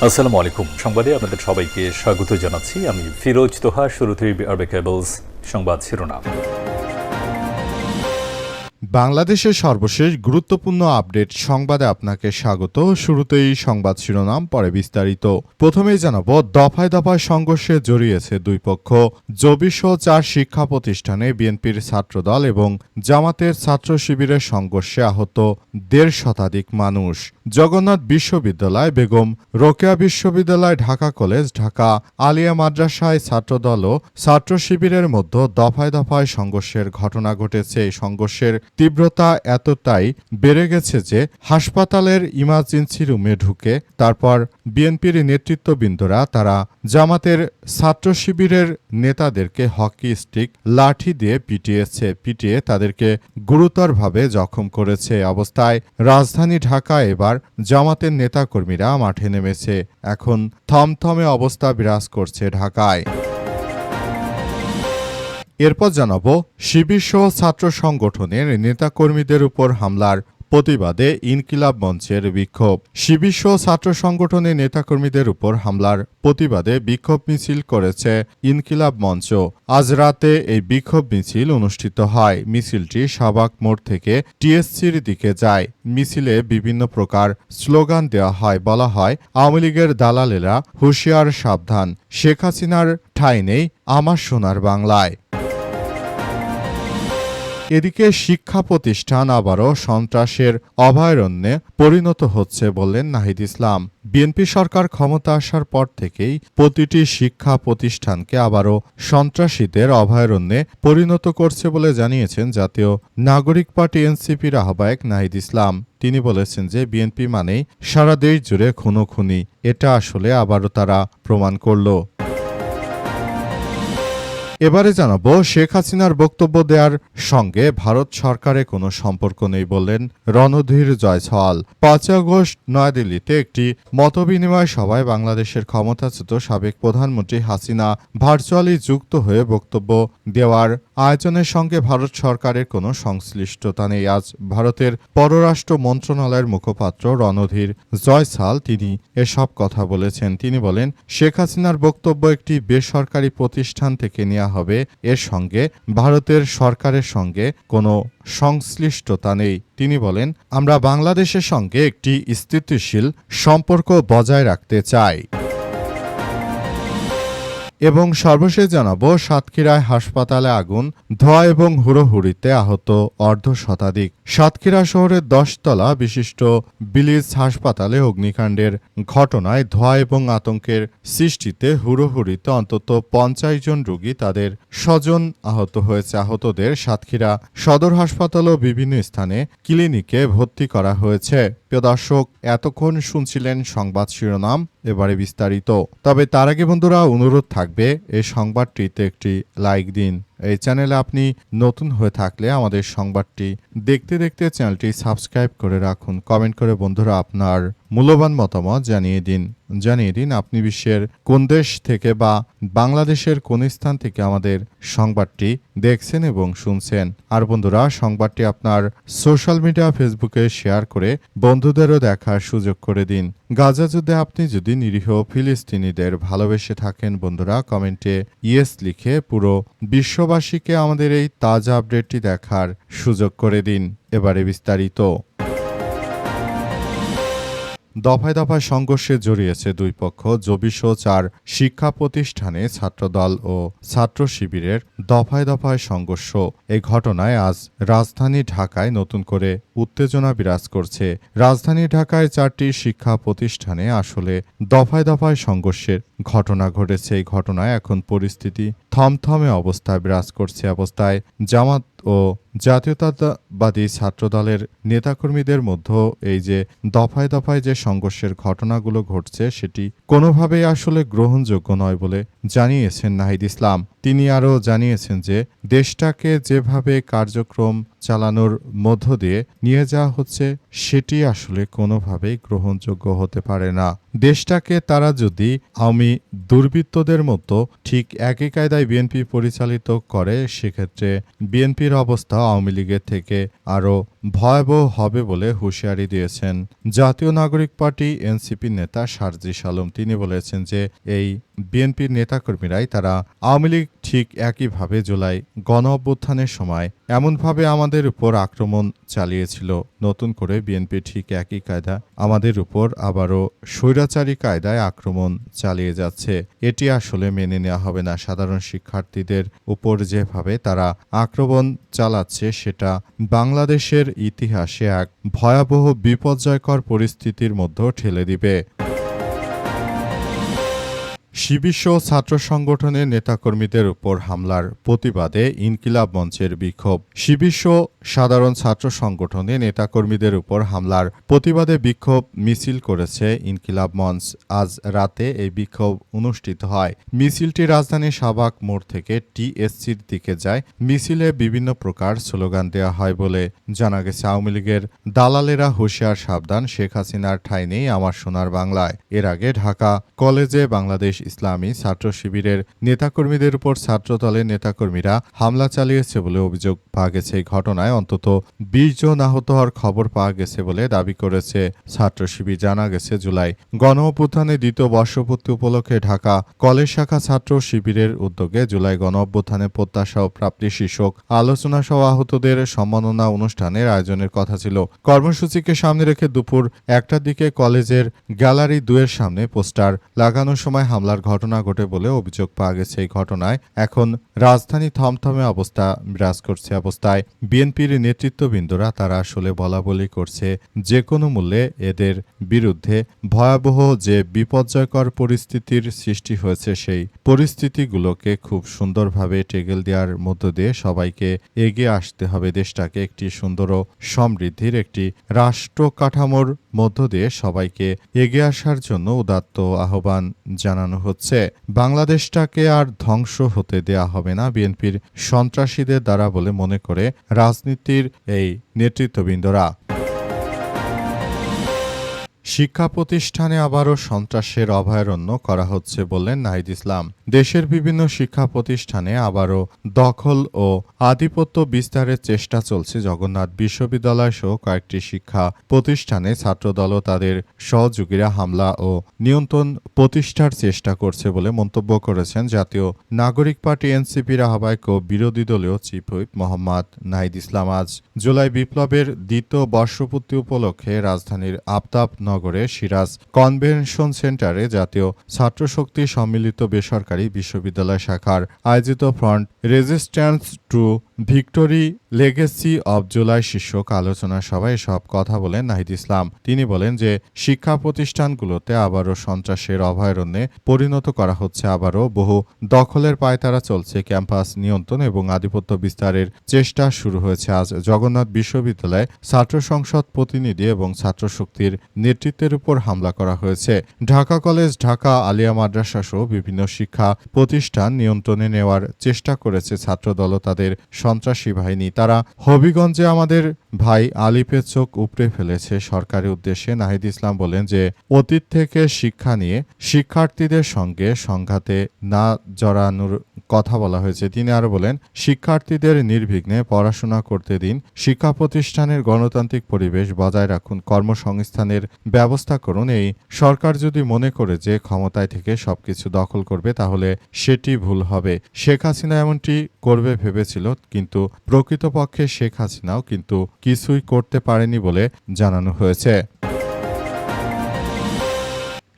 আসসালামু আলাইকুম। সংবাদে আপনাদের সবাইকে স্বাগত জানাচ্ছি। আমি ফিরোজ তোহা। শুরুতেই আরবে কেবলস সংবাদ শিরোনাম। বাংলাদেশের সর্বশেষ গুরুত্বপূর্ণ আপডেট সংবাদে আপনাকে স্বাগত। শুরুতেই সংবাদ শিরোনাম, পরে বিস্তারিত। প্রথমেই জানাবো, দফায় দফায় সংঘর্ষে জড়িয়েছে দুই পক্ষ। জবিসহ 4 শিক্ষা প্রতিষ্ঠানে বিএনপির ছাত্রদল এবং জামাতের ছাত্র শিবিরের সংঘর্ষে আহত 1.5 শতাধিক মানুষ। জগন্নাথ বিশ্ববিদ্যালয়, বেগম রোকেয়া বিশ্ববিদ্যালয়, ঢাকা কলেজ, ঢাকা আলিয়া মাদ্রাসায় ছাত্রদল ও ছাত্র শিবিরের মধ্যে দফায় দফায় সংঘর্ষের ঘটনা ঘটেছে। এই সংঘর্ষের তীব্রতা এতটাই বেড়ে গেছে যে হাসপাতালের ইমার্জেন্সি রুমে ঢুকে তারপর বিএনপির নেতৃত্ববৃন্দরা তারা জামাতের ছাত্র শিবিরের নেতাদেরকে হকি স্টিক, লাঠি দিয়ে পিটিয়ে তাদেরকে গুরুতরভাবে জখম করেছে। অবস্থায় রাজধানী ঢাকায় এবার জামাতের নেতাকর্মীরা মাঠে নেমেছে। এখন থমথমে অবস্থা বিরাজ করছে ঢাকায়। এরপর জানাবো, শিবিরসহ ছাত্র সংগঠনের নেতাকর্মীদের উপর হামলার প্রতিবাদে ইনকিলাব মঞ্চের বিক্ষোভ। শিবিরসহ ছাত্র সংগঠনের নেতাকর্মীদের উপর হামলার প্রতিবাদে বিক্ষোভ মিছিল করেছে ইনকিলাব মঞ্চ। আজ রাতে এই বিক্ষোভ মিছিল অনুষ্ঠিত হয়। মিছিলটি শাহবাগ মোড় থেকে টিএসসির দিকে যায়। মিছিলে বিভিন্ন প্রকার স্লোগান দেওয়া হয়। বলা হয়, আওয়ামী লীগের দালালেরা হুঁশিয়ার, সাবধান, শেখ হাসিনার ঠাঁই নেই আমার সোনার বাংলায়। এদিকে শিক্ষা প্রতিষ্ঠান আবারও সন্ত্রাসের অভয়ারণ্যে পরিণত হচ্ছে বললেন নাহিদ ইসলাম। বিএনপি সরকার ক্ষমতা আসার পর থেকেই প্রতিটি শিক্ষা প্রতিষ্ঠানকে আবারও সন্ত্রাসীদের অভয়ারণ্যে পরিণত করছে বলে জানিয়েছেন জাতীয় নাগরিক পার্টি এনসিপির আহ্বায়ক নাহিদ ইসলাম। তিনি বলেছেন যে বিএনপি মানেই সারা দেশ জুড়ে খুনোখুনি। এটা আসলে আবারও তারা প্রমাণ করল। এবারে জানাবো, শেখ হাসিনার বক্তব্য দেওয়ার সঙ্গে ভারত সরকারের কোনো সম্পর্ক নেই বললেন রণধীর জয়সওয়াল। 5 আগস্ট নয়াদিল্লিতে একটি মতবিনিময় সভায় বাংলাদেশের ক্ষমতাচ্যুত সাবেক প্রধানমন্ত্রী হাসিনা ভার্চুয়ালি যুক্ত হয়ে বক্তব্য দেওয়ার আয়োজনের সঙ্গে ভারত সরকারের কোনো সংশ্লিষ্টতা নেই। আজ ভারতের পররাষ্ট্র মন্ত্রণালয়ের মুখপাত্র রণধীর জয়সওয়াল তিনি এসব কথা বলেছেন। তিনি বলেন, শেখ হাসিনার বক্তব্য একটি বেসরকারি প্রতিষ্ঠান থেকে নেওয়া হবে, এর সঙ্গে ভারতের সরকারের সঙ্গে কোনো সংশ্লিষ্টতা নেই। তিনি বলেন, আমরা বাংলাদেশের সঙ্গে একটি স্থিতিশীল সম্পর্ক বজায় রাখতে চাই। এবং সর্বশেষ জানাবো, সাতক্ষীরায় হাসপাতালে আগুন, ধোঁয়া এবং হুড়োহুড়িতে আহত 1.5 শতাধিক। সাতক্ষীরা শহরের 10 তলা বিশিষ্ট বিলিজ হাসপাতালে অগ্নিকাণ্ডের ঘটনায় ধোঁয়া এবং আতঙ্কের সৃষ্টিতে হুড়োহুড়িতে অন্তত 50 জন রোগী তাদের স্বজন আহত হয়েছে। আহতদের সাতক্ষীরা সদর হাসপাতাল ও বিভিন্ন স্থানে ক্লিনিকে ভর্তি করা হয়েছে। প্রিয় দর্শক, এতক্ষণ শুনছিলেন সংবাদ শিরোনাম, এবারে বিস্তারিত। তবে তার আগে বন্ধুরা, অনুরোধ থাকবে এই সংবাদটিতে একটি লাইক দিন। এই চ্যানেলে আপনি নতুন হয়ে থাকলে আমাদের সংবাদটি দেখতে দেখতে চ্যানেলটি সাবস্ক্রাইব করে রাখুন। কমেন্ট করে বন্ধুরা আপনার মূল্যবান মতামত জানিয়ে দিন আপনি বিশ্বের কোন দেশ থেকে বা বাংলাদেশের কোন স্থান থেকে আমাদের সংবাদটি দেখছেন এবং শুনছেন। আর বন্ধুরা, সংবাদটি আপনার সোশ্যাল মিডিয়া ফেসবুকে শেয়ার করে বন্ধুদেরও দেখার সুযোগ করে দিন। গাজা যুদ্ধে আপনি যদি নিরীহ ফিলিস্তিনিদের ভালোবেসে থাকেন বন্ধুরা, কমেন্টে ইয়েস লিখে পুরো বিশ্ববাসীকে আমাদের এই তাজা আপডেটটি দেখার সুযোগ করে দিন। এবারে বিস্তারিত। দফায় দফায় সংঘর্ষে জড়িয়েছে দুই পক্ষ। জবিসহ 4 শিক্ষা প্রতিষ্ঠানে ছাত্রদল ও ছাত্র শিবিরের দফায় দফায় সংঘর্ষ। এই ঘটনায় আজ রাজধানী ঢাকায় নতুন করে উত্তেজনা বিরাজ করছে। রাজধানী ঢাকায় 4টি শিক্ষা প্রতিষ্ঠানে আসলে দফায় দফায় সংঘর্ষের ঘটনা ঘটেছে। এই ঘটনায় এখন পরিস্থিতি থমথমে অবস্থায় বিরাজ করছে। অবস্থায় জামাত ও জাতীয়তাবাদী ছাত্রদলের নেতাকর্মীদের মধ্যে এই যে দফায় দফায় যে সংঘর্ষের ঘটনাগুলো ঘটছে সেটি কোনোভাবেই আসলে গ্রহণযোগ্য নয় বলে জানিয়েছেন নাহিদ ইসলাম। তিনি আরও জানিয়েছেন যে দেশটাকে যেভাবে কার্যক্রম চালানোর মধ্য দিয়ে নিয়ে যাওয়া হচ্ছে সেটি আসলে কোনোভাবেই গ্রহণযোগ্য হতে পারে না। দেশটাকে তারা যদি আওয়ামী দুর্বৃত্তদের মতো ঠিক একই কায়দায় বিএনপি পরিচালিত করে, সেক্ষেত্রে বিএনপির অবস্থা আওয়ামী লীগের থেকে আরও ভয়াবহ হবে বলে হুঁশিয়ারি দিয়েছেন জাতীয় নাগরিক পার্টি এনসিপি নেতা সার্জিস আলম। তিনি বলেছেন যে এই বিএনপির নেতাকর্মীরাই তারা আওয়ামী লীগ ঠিক একইভাবে জুলাই গণ অভ্যুত্থানের সময় এমনভাবে আমাদের উপর আক্রমণ চালিয়েছিল, নতুন করে বিএনপি ঠিক একই কায়দা আমাদের উপর আবারও স্বৈরাচারী কায়দায় আক্রমণ চালিয়ে যাচ্ছে। এটি আসলে মেনে নেওয়া হবে না। সাধারণ শিক্ষার্থীদের উপর যেভাবে তারা আক্রমণ চালাচ্ছে, সেটা বাংলাদেশের ইতিহাসে এক ভয়াবহ বিপর্যয়কর পরিস্থিতির মধ্যে ঠেলে দিবে। শিবির ছাত্র সংগঠনের নেতাকর্মীদের উপর হামলার প্রতিবাদে ইনকিলাব মঞ্চের বিক্ষোভ। শিবির সাধারণ ছাত্র সংগঠনের নেতাকর্মীদের উপর হামলার প্রতিবাদে বিক্ষোভ মিছিল করেছে ইনকিলাব মঞ্চ। আজ রাতে এই বিক্ষোভ অনুষ্ঠিত হয়। মিছিলটি রাজধানীর শাহবাগ মোড় থেকে টিএসসির দিকে যায়। মিছিলে বিভিন্ন প্রকার স্লোগান দেওয়া হয় বলে জানা গেছে। আওয়ামী লীগের দালালেরা হুঁশিয়ার, সাবধান, শেখ হাসিনার ঠাঁই নেই আমার সোনার বাংলায়। এর আগে ঢাকা কলেজে বাংলাদেশ ইসলামী ছাত্র শিবিরের নেতাকর্মীদের উপর ছাত্রদলের নেতাকর্মীরা হামলা চালিয়েছে বলে অভিযোগ পাওয়া গেছে। এই ঘটনায় অন্তত ২০ জন আহত হওয়ার খবর পাওয়া গেছে বলে দাবি করেছে ছাত্র শিবির। জানা গেছে, জুলাই গণ অভ্যুত্থানের দ্বিতীয় বর্ষপূর্তি উপলক্ষে ঢাকা কলেজ শাখা ছাত্র শিবিরের উদ্যোগে জুলাই গণ অভ্যুত্থানের প্রত্যাশা ও প্রাপ্তি শীর্ষক আলোচনা সহ আহতদের সম্মাননা অনুষ্ঠানের আয়োজনের কথা ছিল। কর্মসূচিকে সামনে রেখে দুপুর ১টার দিকে কলেজের গ্যালারি ২-এর সামনে পোস্টার লাগানোর সময় হামলার ঘটনা ঘটে বলে অভিযোগ পাওয়া গেছে। এই ঘটনায় এখন রাজধানী থমথমে অবস্থা বিরাজ করছে। অবস্থায় বিএনপির নেতৃত্ববৃন্দরা তারা আসলে বলাবলি করছে যে কোনো মূল্যে এদের বিরুদ্ধে ভয়াবহ যে বিপর্যয়কর পরিস্থিতির সৃষ্টি হয়েছে, সেই পরিস্থিতিগুলোকে খুব সুন্দরভাবে টেকেল দেওয়ার মধ্য দিয়ে সবাইকে এগিয়ে আসতে হবে। দেশটাকে একটি সুন্দর ও সমৃদ্ধির একটি রাষ্ট্র কাঠামোর মধ্য দিয়ে সবাইকে এগিয়ে আসার জন্য উদাত্ত আহ্বান জানানো হচ্ছে। বাংলাদেশটাকে আর ধ্বংস হতে দেয়া হবে না বিএনপির সন্ত্রাসীদের দ্বারা বলে মনে করে রাজনীতির এই নেতৃত্ববৃন্দরা। শিক্ষা প্রতিষ্ঠানে আবারও সন্ত্রাসের অভয়ারণ্য করা হচ্ছে বললেন নাহিদ ইসলাম। দেশের বিভিন্ন শিক্ষা প্রতিষ্ঠানে আবারও দখল ও আধিপত্য বিস্তারের চেষ্টা চলছে। জগন্নাথ বিশ্ববিদ্যালয় সহ কয়েকটি শিক্ষা প্রতিষ্ঠানে ছাত্রদল ও তাদের সহযোগীরা হামলা ও নিয়ন্ত্রণ প্রতিষ্ঠার চেষ্টা করছে বলে মন্তব্য করেছেন জাতীয় নাগরিক পার্টি এনসিপির আহ্বায়ক ও বিরোধী দলীয় চিফ হুইপ মোহাম্মদ নাহিদ ইসলাম। আজ জুলাই বিপ্লবের দ্বিতীয় বর্ষপূর্তি উপলক্ষে রাজধানীর আফতাব নগরে সিরাজ কনভেনশন সেন্টারে জাতীয় ছাত্রশক্তি সম্মিলিত বেসরকারি বিশ্ববিদ্যালয় শাখার আয়োজিত front resistance to victory legacy of July শীর্ষক আলোচনা সভায় সব কথা বলেন নাহিদ ইসলাম। তিনি বলেন যে শিক্ষা প্রতিষ্ঠানগুলোতে আবারও সন্ত্রাসের অভয়ারণ্যে পরিণত করা হচ্ছে। আবারও বহু দখলের পায়তারা চলছে। ক্যাম্পাস নিয়ন্ত্রণ এবং আধিপত্য বিস্তারের চেষ্টা শুরু হয়েছে। আজ জগন্নাথ বিশ্ববিদ্যালয়ে ছাত্র সংসদ প্রতিনিধি এবং ছাত্রশক্তির নেতৃত্বের উপর হামলা করা হয়েছে। ঢাকা কলেজ, ঢাকা আলিয়া মাদ্রাসা সহ বিভিন্ন শিক্ষা প্রতিষ্ঠান নিয়ন্ত্রণে নেওয়ার চেষ্টা করেছে ছাত্রদল ও তাদের সন্ত্রাসী বাহিনী। তারা হবিগঞ্জে আমাদের ভাই আলিফের চোখ উপড়ে ফেলেছে। সরকারি উদ্দেশ্যে নাহিদ ইসলাম বলেন যে অতীত থেকে শিক্ষা নিয়ে শিক্ষার্থীদের সঙ্গে সংঘাতে না জড়ানোর কথা বলা হয়েছে। তিনি আরো বলেন, শিক্ষার্থীদের নির্বিঘ্নে পড়াশোনা করতে দিন, শিক্ষা প্রতিষ্ঠানের গণতান্ত্রিক পরিবেশ বজায় রাখুন, কর্মসংস্থানের ব্যবস্থা করুন। এই সরকার যদি মনে করে যে ক্ষমতায় থেকে সবকিছু দখল করবে, তাহলে সেটি ভুল হবে। শেখ হাসিনা এমনটি করবে ভেবেছিল, কিন্তু প্রকৃতপক্ষে শেখ হাসিনাও কিন্তু কিছুই করতে পারেনি বলে জানানো হয়েছে।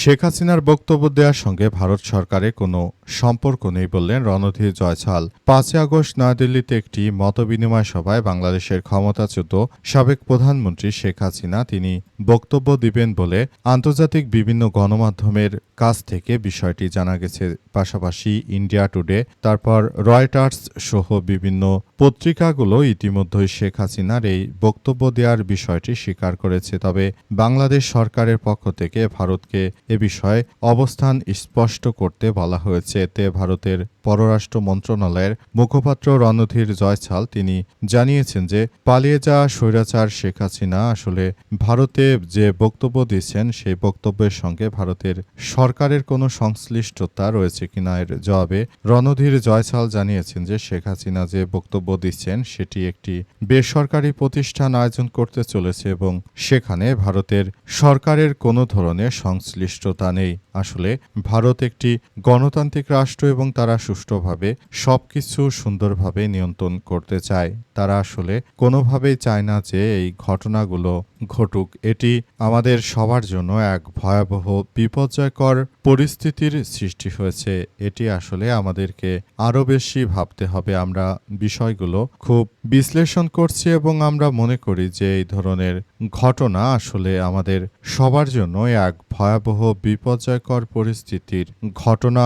শেখ হাসিনার বক্তব্য দেওয়ার সঙ্গে ভারত সরকারের কোনো সম্পর্ক নেই বললেন রণধীর জয়ছাল। ৫ আগস্ট নয়াদিল্লিতে একটি মতবিনিময় সভায় বাংলাদেশের ক্ষমতাচ্যুত সাবেক প্রধানমন্ত্রী শেখ হাসিনা তিনি বক্তব্য দিবেন বলে আন্তর্জাতিক বিভিন্ন গণমাধ্যমের কাছ থেকে বিষয়টি জানা গেছে। পাশাপাশি ইন্ডিয়া টুডে, তারপর রয়টার্স সহ বিভিন্ন পত্রিকাগুলো ইতিমধ্যেই শেখ হাসিনার এই বক্তব্য দেওয়ার বিষয়টি স্বীকার করেছে। তবে বাংলাদেশ সরকারের পক্ষ থেকে ভারতকে এ বিষয়ে অবস্থান স্পষ্ট করতে বলা হয়েছে। এতে ভারতের পররাষ্ট্র মন্ত্রণালয়ের মুখপাত্র রণধীর জয়ছাল তিনি জানিয়েছেন যে পালিয়ে যাওয়া স্বৈরাচার শেখ হাসিনা আসলে ভারতে যে বক্তব্য দিচ্ছেন সেই বক্তব্যের সঙ্গে ভারতের সরকারের কোনো সংশ্লিষ্টতা রয়েছে কিনা এর জবাবে রণধীর জয়ছাল জানিয়েছেন যে শেখ হাসিনা যে বক্তব্য দিচ্ছেন সেটি একটি বেসরকারি প্রতিষ্ঠান আয়োজন করতে চলেছে এবং সেখানে ভারতের সরকারের কোনো ধরনের সংশ্লিষ্টতা নেই। আসলে ভারত একটি গণতান্ত্রিক রাষ্ট্র এবং তারা সুষ্ঠুভাবে সবকিছু সুন্দরভাবে নিয়ন্ত্রণ করতে চায়। তারা আসলে কোনোভাবেই চায় না যে এই ঘটনাগুলো ঘটুক। এটি আমাদের সবার জন্য এক ভয়াবহ বিপর্যয়কর পরিস্থিতির সৃষ্টি হয়েছে। এটি আসলে আমাদেরকে আরও বেশি ভাবতে হবে। আমরা বিষয়গুলো খুব বিশ্লেষণ করছি এবং আমরা মনে করি যে এই ধরনের ঘটনা আসলে আমাদের সবার জন্য এক ভয়াবহ বিপর্যয়কর পরিস্থিতির ঘটনা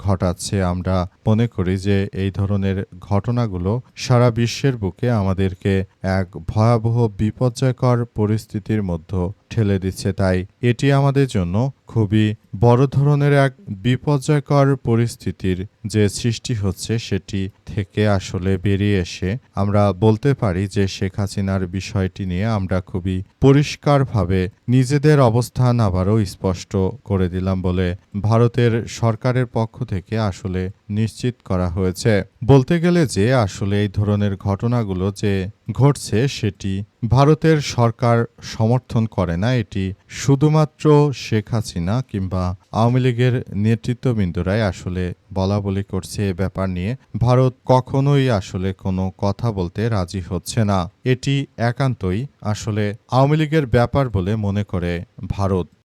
ঘটাচ্ছে। আমরা মনে করি যে এই ধরনের ঘটনাগুলো সারা বিশ্বের বুকে আমাদেরকে এক ভয়াবহ বিপর্যয়কর পরিস্থিতির মধ্যে ঠেলে দিচ্ছে। তাই এটি আমাদের জন্য খুবই বড় ধরনের এক বিপর্যয়কর পরিস্থিতির যে সৃষ্টি হচ্ছে সেটি থেকে আসলে বেরিয়ে এসে আমরা বলতে পারি যে শেখ হাসিনার বিষয়টি নিয়ে আমরা খুবই পরিষ্কারভাবে নিজেদের অবস্থান আবারও স্পষ্ট করে দিলাম বলে ভারতের সরকারের পক্ষ থেকে আসলে নিশ্চিত করা হয়েছে। বলতে গেলে যে আসলে এই ধরনের ঘটনাগুলো যে ঘটছে সেটি ভারতের সরকার সমর্থন করে না। এটি শুধুমাত্র শেখ হাসিনা কিংবা আওয়ামী লীগের নেতৃত্ববৃন্দরাই আসলে বলাবলি করছে এ ব্যাপার নিয়ে। ভারত কখনোই আসলে কোনো কথা বলতে রাজি হচ্ছে না। এটি একান্তই আসলে আওয়ামী লীগের ব্যাপার বলে মনে করে ভারত।